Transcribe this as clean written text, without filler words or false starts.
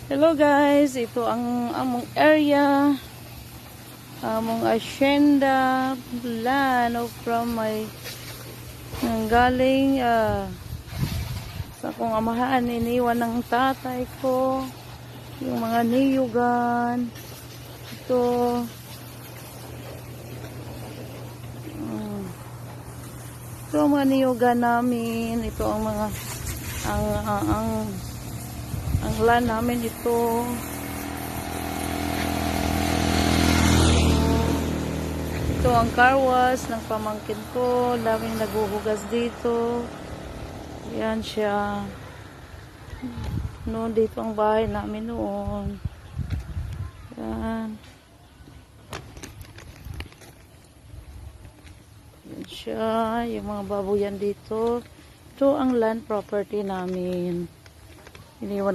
Hello guys, ito ang among area, among asyenda, land from my galing sa kong amahan, iniwan ng tatay ko, yung mga niyugan, ito, ito ang mga niyugan namin, ito ang mga, ang land namin ito. Ito ang car wash ng pamangkin ko. Daming naghuhugas dito. Yan siya. Noon dito ang bahay namin noon. Yan. Yan siya. Yung mga baboyan dito. Ito ang land property namin. Iniwan